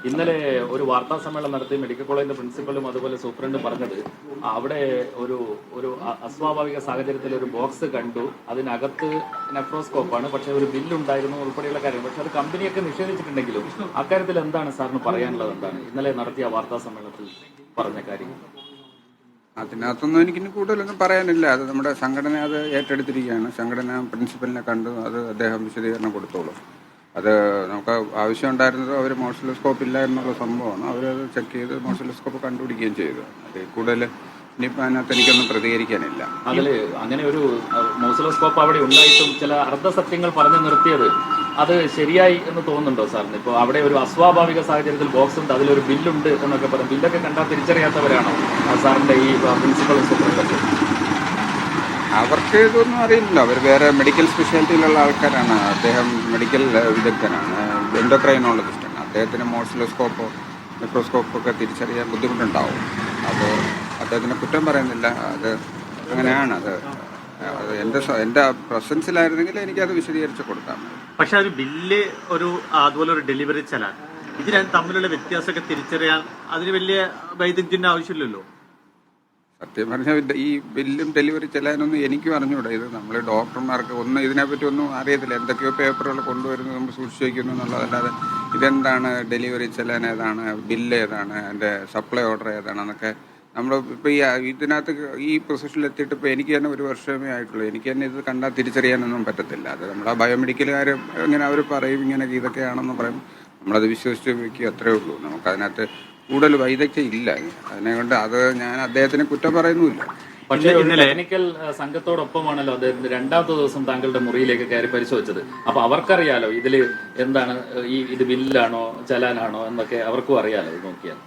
ഇന്നലെ ഒരു വാർത്താ സമ്മേളനം നടത്തി മെഡിക്കൽ കോളേജിന്റെ പ്രിൻസിപ്പലും അതുപോലെ സൂപ്രണ്ടും പറഞ്ഞത് അവിടെ ഒരു ഒരു അസ്വാഭാവിക സാഹചര്യത്തിൽ ഒരു ബോക്സ് കണ്ടു, അതിനകത്ത് നെഫ്രോസ്കോപ്പാണ്, പക്ഷെ ഒരു ബില്ലുണ്ടായിരുന്നു ഉൾപ്പെടെയുള്ള കാര്യം. പക്ഷെ അത് കമ്പനിയൊക്കെ നിഷേധിച്ചിട്ടുണ്ടെങ്കിലും അക്കാര്യത്തിൽ എന്താണ് സാറിന് പറയാനുള്ളത്? എന്താണ് ഇന്നലെ നടത്തിയ വാർത്താ സമ്മേളനത്തിൽ പറഞ്ഞ കാര്യം? അതിനകത്തൊന്നും എനിക്കിനി കൂടുതലൊന്നും പറയാനില്ല. അത് നമ്മുടെ സംഘടന അത് ഏറ്റെടുത്തിരിക്കുകയാണ്. സംഘടന പ്രിൻസിപ്പലിനെ കണ്ടു, അത് അദ്ദേഹം വിശദീകരണം കൊടുത്തോളും. അത് നമുക്ക് ആവശ്യമുണ്ടായിരുന്നത് അവർ മോഷലോസ്കോപ്പ് ഇല്ല എന്നുള്ള സംഭവമാണ്. അവരത് ചെക്ക് ചെയ്ത് മോഷലോസ്കോപ്പ് കണ്ടുപിടിക്കുകയും ചെയ്തു. അത് കൂടുതൽ ഇനിയിപ്പോൾ അതിനകത്ത് എനിക്കൊന്നും പ്രതികരിക്കാനില്ല. അതിൽ അങ്ങനെ ഒരു മോസലോസ്കോപ്പ് അവിടെ ഉണ്ടായിട്ടും ചില അർദ്ധസത്യങ്ങൾ പറഞ്ഞു നിർത്തിയത് അത് ശരിയായി എന്ന് തോന്നുന്നുണ്ടോ സാറിന്? ഇപ്പോൾ അവിടെ ഒരു അസ്വാഭാവിക സാഹചര്യത്തിൽ ബോക്സ് ഉണ്ട്, അതിലൊരു ബില്ലുണ്ട് എന്നൊക്കെ പറയും. ബില്ലൊക്കെ കണ്ടാൽ തിരിച്ചറിയാത്തവരാണോ സാറിന്റെ ഈ പ്രിൻസിപ്പളും സൂപ്രണ്ടൊക്കെ? അവർക്ക് ഇതൊന്നും അറിയില്ല. അവർ വേറെ മെഡിക്കൽ സ്പെഷ്യാലിറ്റിയിലുള്ള ആൾക്കാരാണ്. അദ്ദേഹം മെഡിക്കൽ വിദഗ്ധനാണ്, എൻഡോക്രൈനോളജിസ്റ്റാണ്. അദ്ദേഹത്തിന് മോഷലോസ്കോപ്പോ മൈക്രോസ്കോപ്പോ ഒക്കെ തിരിച്ചറിയാൻ ബുദ്ധിമുട്ടുണ്ടാവും. അത് അദ്ദേഹത്തിനെ കുറ്റം പറയുന്നില്ല. അത് അങ്ങനെയാണ്. അത് എൻ്റെ പ്രസൻസിലായിരുന്നെങ്കിൽ എനിക്കത് വിശദീകരിച്ച് കൊടുക്കാം. പക്ഷെ ഒരു ബില്ല്, അതുപോലെ ഒരു ഡെലിവറി ചലാൻ, ഇത് രണ്ട് തമ്മിലുള്ള വ്യത്യാസമൊക്കെ തിരിച്ചറിയാൻ അതിന് വലിയ വൈദഗ്ധ്യത്തിന്റെ ആവശ്യമില്ലല്ലോ. സത്യം പറഞ്ഞാൽ ഈ ബില്ലും ഡെലിവറി ചെല്ലാനൊന്നും എനിക്കും അറിഞ്ഞൂടാ. ഇത് നമ്മൾ ഡോക്ടർമാർക്ക് ഇതിനെപ്പറ്റി ഒന്നും അറിയത്തില്ല. എന്തൊക്കെയോ പേപ്പറുകൾ കൊണ്ടുവരുന്നു, നമ്മൾ സൂക്ഷിച്ച് വയ്ക്കുന്നു എന്നുള്ളതല്ലാതെ ഇതെന്താണ് ഡെലിവറി ചെല്ലാൻ ഏതാണ്, ബില്ല് ഏതാണ്, അതിൻ്റെ സപ്ലൈ ഓർഡർ ഏതാണെന്നൊക്കെ നമ്മൾ ഇപ്പോൾ ഇതിനകത്ത് ഈ പൊസിഷനിൽ എത്തിയിട്ട് ഇപ്പോൾ എനിക്ക് തന്നെ 1 വർഷമേ ആയിട്ടുള്ളൂ. എനിക്ക് തന്നെ ഇത് കണ്ടാൽ തിരിച്ചറിയാനൊന്നും പറ്റത്തില്ല. അത് നമ്മുടെ ബയോമെഡിക്കലുകാർ ഇങ്ങനെ അവർ പറയും ഇങ്ങനെ ഇതൊക്കെയാണെന്ന് പറയും, നമ്മളത് വിശ്വസിച്ച് വയ്ക്കുക, അത്രേ ഉള്ളൂ. നമുക്കതിനകത്ത് കൂടുതൽ വൈദഗ്ധ്യം ഇല്ല. അതിനെക്കൊണ്ട് അത് ഞാൻ അദ്ദേഹത്തിന് കുറ്റം പറയുന്നുമില്ല. പക്ഷേ ടെക്നിക്കൽ സംഘത്തോടൊപ്പമാണല്ലോ അദ്ദേഹത്തിന് രണ്ടാമത്തെ ദിവസം താങ്കളുടെ മുറിയിലേക്ക് കയറി പരിശോധിച്ചത്. അപ്പൊ അവർക്കറിയാലോ ഇതില് എന്താണ്, ഇത് ബില്ലാണോ ചലാനാണോ എന്നൊക്കെ അവർക്കും അറിയാലോ ഇത് നോക്കിയാൽ.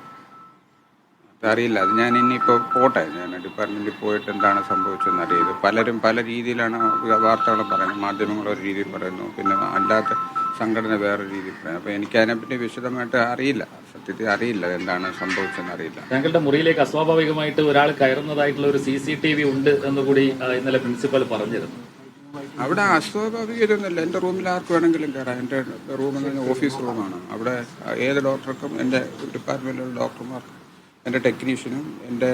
അറിയില്ല. അത് ഞാൻ ഇനിയിപ്പോൾ പോട്ടെ, ഞാൻ ഡിപ്പാർട്ട്മെൻറ്റിൽ പോയിട്ട് എന്താണ് സംഭവിച്ചതെന്ന് അറിയത്. പലരും പല രീതിയിലാണ് വാർത്തകൾ പറയുന്നത്. മാധ്യമങ്ങൾ ഒരു രീതിയിൽ പറയുന്നു, പിന്നെ അല്ലാത്ത സംഘടന വേറെ രീതിയിൽ പറയുന്നു. അപ്പോൾ എനിക്ക് അതിനെപ്പറ്റി വിശദമായിട്ട് അറിയില്ല. സത്യത്തിൽ അറിയില്ല എന്താണ് സംഭവിച്ചതെന്ന് അറിയില്ല. താങ്കളുടെ മുറിയിലേക്ക് അസ്വാഭാവികമായിട്ട് ഒരാൾ കയറുന്നതായിട്ടുള്ള ഒരു CCTV ഉണ്ട് എന്നുകൂടി ഇന്നലെ പ്രിൻസിപ്പൽ പറഞ്ഞിരുന്നു. അവിടെ അസ്വാഭാവികതയൊന്നുമില്ല. എൻ്റെ റൂമിൽ ആർക്ക് വേണമെങ്കിലും കയറാം. എൻ്റെ റൂം എന്ന് പറഞ്ഞാൽ ഓഫീസ് റൂമാണ്. അവിടെ ഏത് ഡോക്ടർക്കും, എൻ്റെ ഡിപ്പാർട്ട്മെൻറ്റിലുള്ള ഡോക്ടർമാർക്കും, എൻ്റെ ടെക്നീഷ്യനും, എൻ്റെ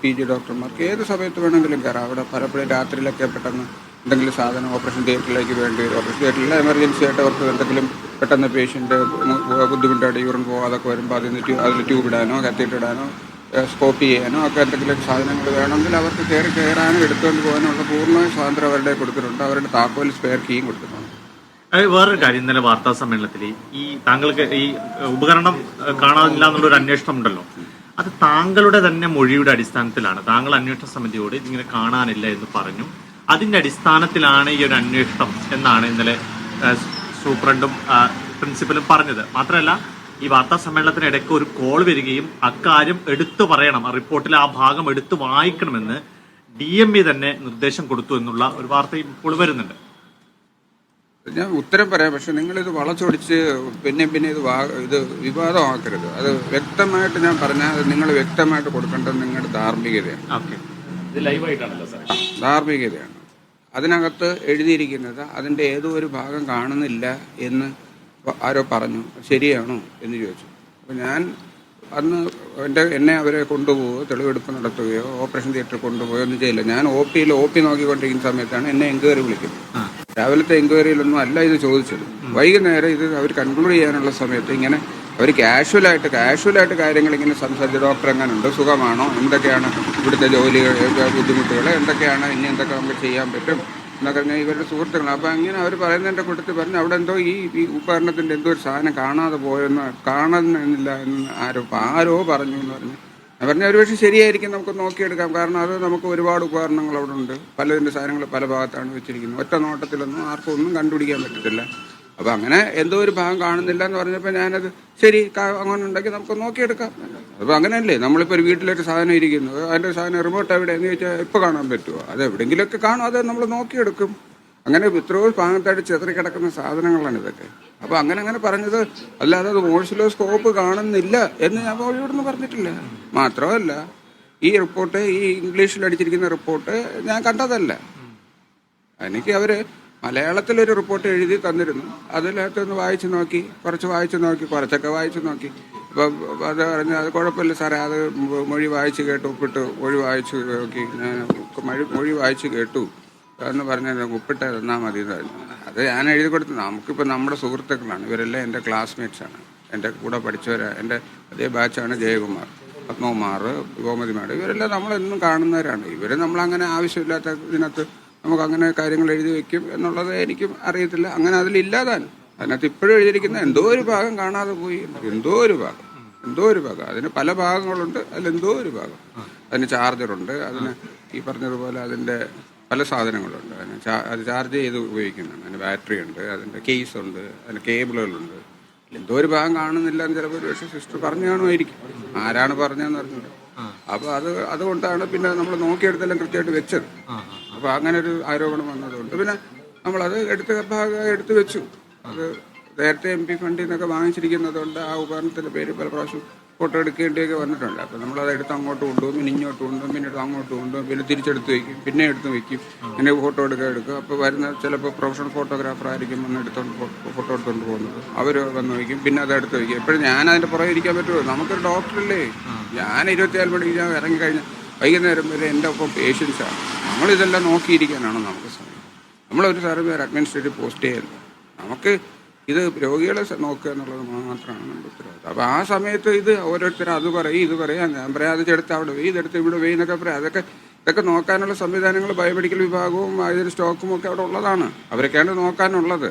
PG ഡോക്ടർമാർക്ക് ഏത് സമയത്ത് വേണമെങ്കിലും കയറാം. അവിടെ പലപ്പോഴും രാത്രിയിലൊക്കെ പെട്ടെന്ന് എന്തെങ്കിലും സാധനം ഓപ്പറേഷൻ തിയേറ്ററിലേക്ക് വേണ്ടി വരും. ഓപ്പറേഷൻ തിയേറ്ററിൽ എമർജൻസി ആയിട്ട് അവർക്ക് എന്തെങ്കിലും പെട്ടെന്ന് പേഷ്യൻ്റ് ബുദ്ധിമുട്ടായിട്ട് യൂറിൻ പോകാതൊക്കെ വരുമ്പോൾ അതിൽ ട്യൂബ് ഇടാനോ കത്തിയിട്ടിടാനോ സ്കോപ്പ് ചെയ്യാനോ ഒക്കെ എന്തെങ്കിലും സാധനങ്ങൾ വേണമെങ്കിൽ അവർക്ക് കയറാനും എടുത്തുകൊണ്ട് പോകാനുള്ള പൂർണ്ണ സ്വാതന്ത്ര്യം അവരുടെ കൊടുത്തിട്ടുണ്ട്. അവരുടെ താക്കോൽ സ്പെയർ കീയും കൊടുത്തിട്ടുണ്ട്. വേറൊരു കാര്യം, ഇന്നലെ വാർത്താ സമ്മേളനത്തിൽ ഈ താങ്കൾക്ക് ഈ ഉപകരണം കാണാനില്ല എന്നുള്ളൊരു അന്വേഷണം ഉണ്ടല്ലോ, അത് താങ്കളുടെ തന്നെ മൊഴിയുടെ അടിസ്ഥാനത്തിലാണ്. താങ്കൾ അന്വേഷണ സമിതിയോട് ഇതിങ്ങനെ കാണാനില്ല എന്ന് പറഞ്ഞു. അതിന്റെ അടിസ്ഥാനത്തിലാണ് ഈ ഒരു അന്വേഷണം എന്നാണ് ഇന്നലെ സൂപ്രണ്ടും പ്രിൻസിപ്പലും പറഞ്ഞത്. മാത്രമല്ല, ഈ വാർത്താ സമ്മേളനത്തിനിടയ്ക്ക് ഒരു കോൾ വരികയും അക്കാര്യം എടുത്തു പറയണം, ആ റിപ്പോർട്ടിൽ ആ ഭാഗം എടുത്തു വായിക്കണമെന്ന് DME തന്നെ നിർദ്ദേശം കൊടുത്തു എന്നുള്ള ഒരു വാർത്ത ഇപ്പോൾ വരുന്നുണ്ട്. ഞാൻ ഉത്തരം പറയാം, പക്ഷെ നിങ്ങളിത് വളച്ചൊടിച്ച് പിന്നെ ഇത് വിവാദമാക്കരുത്. അത് വ്യക്തമായിട്ട് ഞാൻ പറഞ്ഞാൽ അത് നിങ്ങൾ വ്യക്തമായിട്ട് കൊടുക്കേണ്ടത് നിങ്ങളുടെ ധാർമ്മികതയാണ്. ധാർമ്മികതയാണ്. അതിനകത്ത് എഴുതിയിരിക്കുന്നത് അതിൻ്റെ ഏതോ ഒരു ഭാഗം കാണുന്നില്ല എന്ന് ആരോ പറഞ്ഞു. ശരിയാണോ എന്ന് ചോദിച്ചു. അപ്പോൾ ഞാൻ അന്ന് എന്നെ അവരെ കൊണ്ടുപോവുകയോ തെളിവെടുപ്പ് നടത്തുകയോ ഓപ്പറേഷൻ തിയേറ്ററിൽ കൊണ്ടുപോയോ ഒന്നും ചെയ്യില്ല. ഞാൻ OP നോക്കിക്കൊണ്ടിരിക്കുന്ന സമയത്താണ് എന്നെ എൻക്വയറി വിളിക്കുന്നത്. രാവിലത്തെ എൻക്വയറിയിലൊന്നും അല്ല ഇത് ചോദിച്ചത്. വൈകുന്നേരം ഇത് അവർ കൺക്ലൂഡ് ചെയ്യാനുള്ള സമയത്ത് ഇങ്ങനെ അവർ കാഷ്വലായിട്ട് കാര്യങ്ങൾ ഇങ്ങനെ സംസാരിച്ച്, ഡോക്ടർ എങ്ങനെയുണ്ട്, സുഖമാണോ, എന്തൊക്കെയാണ് ഇവിടുത്തെ ജോലികൾ, ബുദ്ധിമുട്ടുകൾ എന്തൊക്കെയാണ്, ഇനി എന്തൊക്കെ നമുക്ക് ചെയ്യാൻ പറ്റും എന്നൊക്കെ പറഞ്ഞാൽ ഇവരുടെ സുഹൃത്തുക്കൾ. അപ്പോൾ അങ്ങനെ അവർ പറയുന്നതിൻ്റെ കൂട്ടത്തിൽ പറഞ്ഞു അവിടെ എന്തോ ഈ ഉപകരണത്തിൻ്റെ എന്തോ ഒരു സാധനം കാണാതെ പോയെന്ന്, കാണുന്നില്ല എന്ന് ആരോ പറഞ്ഞു എന്ന് പറഞ്ഞു. ഞാൻ പറഞ്ഞാൽ ഒരുപക്ഷെ ശരിയായിരിക്കും, നമുക്ക് നോക്കിയെടുക്കാം. കാരണം അത് നമുക്ക് ഒരുപാട് ഉപകരണങ്ങൾ അവിടെ ഉണ്ട്. പലതിൻ്റെ സാധനങ്ങൾ പല ഭാഗത്താണ് വെച്ചിരിക്കുന്നത്. ഒറ്റ നോട്ടത്തിലൊന്നും ആർക്കും ഒന്നും കണ്ടുപിടിക്കാൻ പറ്റത്തില്ല. അപ്പോൾ അങ്ങനെ എന്തോ ഒരു ഭാഗം കാണുന്നില്ല എന്ന് പറഞ്ഞപ്പോൾ ഞാനത് ശരി, അങ്ങനെ ഉണ്ടെങ്കിൽ നമുക്ക് നോക്കിയെടുക്കാം. അപ്പോൾ അങ്ങനെയല്ലേ, നമ്മളിപ്പോൾ ഒരു വീട്ടിലൊരു സാധനം ഇരിക്കുന്നു, അതിൻ്റെ സാധനം റിമോട്ട് എവിടെയെന്ന് ചോദിച്ചാൽ ഇപ്പോൾ കാണാൻ പറ്റുമോ? അത് എവിടെയെങ്കിലുമൊക്കെ കാണും, അത് നമ്മൾ നോക്കിയെടുക്കും. അങ്ങനെ എത്രയോ ഭാഗത്തായിട്ട് ചിതറിക്കിടക്കുന്ന സാധനങ്ങളാണ് ഇതൊക്കെ. അപ്പോൾ അങ്ങനെ പറഞ്ഞത് അല്ലാതെ അത് മോഷലോസ്കോപ്പ് കാണുന്നില്ല എന്ന് ഞാൻ ഇവിടുന്ന് പറഞ്ഞിട്ടില്ല. മാത്രമല്ല ഈ റിപ്പോർട്ട്, ഈ ഇംഗ്ലീഷിൽ അടിച്ചിരിക്കുന്ന റിപ്പോർട്ട് ഞാൻ കണ്ടതല്ല. എനിക്ക് അവർ മലയാളത്തിലൊരു റിപ്പോർട്ട് എഴുതി തന്നിരുന്നു. അതിനകത്തൊന്ന് കുറച്ചൊക്കെ വായിച്ചു നോക്കി. അപ്പോൾ അത് പറഞ്ഞ് അത് കുഴപ്പമില്ല സാറേ, അത് മൊഴി വായിച്ച് കേട്ടു, ഒപ്പിട്ട് മൊഴി വായിച്ച് നോക്കി, ഞാൻ മൊഴി വായിച്ച് കേട്ടു എന്ന് പറഞ്ഞാൽ ഒപ്പിട്ട് തന്നാൽ മതി എന്ന് പറഞ്ഞു. അത് ഞാൻ എഴുതി കൊടുത്തു. നമുക്കിപ്പോൾ നമ്മുടെ സുഹൃത്തുക്കളാണ് ഇവരെല്ലാം, എൻ്റെ ക്ലാസ്മേറ്റ്സാണ്, എൻ്റെ കൂടെ പഠിച്ചവരാണ്, എൻ്റെ അതേ ബാച്ചാണ് ജയകുമാർ, പത്മകുമാർ, ഗോമതി മാഡം, ഇവരെല്ലാം നമ്മളെന്നും കാണുന്നവരാണ്. ഇവർ നമ്മളങ്ങനെ ആവശ്യമില്ലാത്ത ഇതിനകത്ത് നമുക്കങ്ങനെ കാര്യങ്ങൾ എഴുതി വയ്ക്കും എന്നുള്ളത് എനിക്കും അറിയത്തില്ല. അങ്ങനെ അതിലില്ലാതാൻ അതിനകത്ത് ഇപ്പോഴും എഴുതിയിരിക്കുന്ന എന്തോ ഒരു ഭാഗം കാണാതെ പോയി, എന്തോ ഒരു ഭാഗം. അതിന് പല ഭാഗങ്ങളുണ്ട്, അതിലെന്തോ ഒരു ഭാഗം. അതിന് ചാർജറുണ്ട്, അതിന് ഈ പറഞ്ഞതുപോലെ അതിൻ്റെ പല സാധനങ്ങളുണ്ട്. അത് ചാർജ് ചെയ്ത് ഉപയോഗിക്കുന്നതാണ്. അതിന് ബാറ്ററി ഉണ്ട്, അതിൻ്റെ കേസുണ്ട്, അതിന് കേബിളുകളുണ്ട്. എന്തോ ഒരു ഭാഗം കാണുന്നില്ല എന്ന് ചിലപ്പോൾ ഒരു പക്ഷേ സിസ്റ്റർ പറഞ്ഞു കാണുമായിരിക്കും. ആരാണ് പറഞ്ഞതെന്ന് അറിഞ്ഞില്ല. അപ്പോൾ അതുകൊണ്ടാണ് പിന്നെ നമ്മൾ നോക്കിയെടുത്തെല്ലാം കൃത്യമായിട്ട് വെച്ചത്. അപ്പോൾ അങ്ങനെ ഒരു ആരോപണം വന്നതുകൊണ്ട് പിന്നെ നമ്മളത് എടുത്ത് വെച്ചു. അത് നേരത്തെ MP ഫണ്ടിൽ നിന്നൊക്കെ വാങ്ങിച്ചിരിക്കുന്നതുകൊണ്ട് ആ ഉപകരണത്തിൻ്റെ പേര് പല പ്രാവശ്യം ഫോട്ടോ എടുക്കേണ്ടിയൊക്കെ വന്നിട്ടുണ്ട്. അപ്പോൾ നമ്മളത് എടുത്ത് അങ്ങോട്ട് കൊണ്ടുപോകും, പിന്നെ ഇങ്ങോട്ട് കൊണ്ടുപോകും, പിന്നെ അങ്ങോട്ട് കൊണ്ടുപോകും, പിന്നെ തിരിച്ചെടുത്ത് വയ്ക്കും, പിന്നെ എടുത്ത് വയ്ക്കും, ഇങ്ങനെ ഫോട്ടോ എടുക്കും. അപ്പോൾ വരുന്ന ചിലപ്പോൾ പ്രൊഫഷണൽ ഫോട്ടോഗ്രാഫർ ആയിരിക്കും വന്ന് ഫോട്ടോ എടുത്തുകൊണ്ട് പോകുന്നത്. അവർ വന്ന് വയ്ക്കും, പിന്നെ അത് എടുത്ത് വയ്ക്കും. എപ്പോഴും ഞാൻ അതിൻ്റെ പുറകെ ഇരിക്കാൻ പറ്റുമോ? നമുക്കൊരു ഡോക്ടറല്ലേ. ഞാൻ 24 മണിക്ക് ഞാൻ ഇറങ്ങിക്കഴിഞ്ഞാൽ വൈകുന്നേരം വരെ എൻ്റെ ഒപ്പം പേഷ്യൻസാണ്. നമ്മളിതെല്ലാം നോക്കിയിരിക്കാനാണ് നമുക്ക് സമയം. നമ്മളൊരു സാറിന് ഒരു അഡ്മിനിസ്ട്രേറ്റീവ് പോസ്റ്റ് ചെയ്യല്ല. നമുക്ക് ഇത് രോഗികളെ നോക്കുക എന്നുള്ളത് മാത്രമാണ് നമ്മുടെ ഉത്തരവാദിത്വം. അപ്പോൾ ആ സമയത്ത് ഇത് ഓരോരുത്തരും അത് പറയും, ഇത് പറയാം, ഞാൻ പറയാം, അത് എടുത്ത് അവിടെ പോയി, ഇതെടുത്ത് ഇവിടെ പോയി എന്നൊക്കെ പറയാം. ഇതൊക്കെ നോക്കാനുള്ള സംവിധാനങ്ങൾ ബയോമെഡിക്കൽ വിഭാഗവും അതിന് സ്റ്റോക്കും ഒക്കെ അവിടെ ഉള്ളതാണ്. അവരൊക്കെയാണ് നോക്കാനുള്ളത്.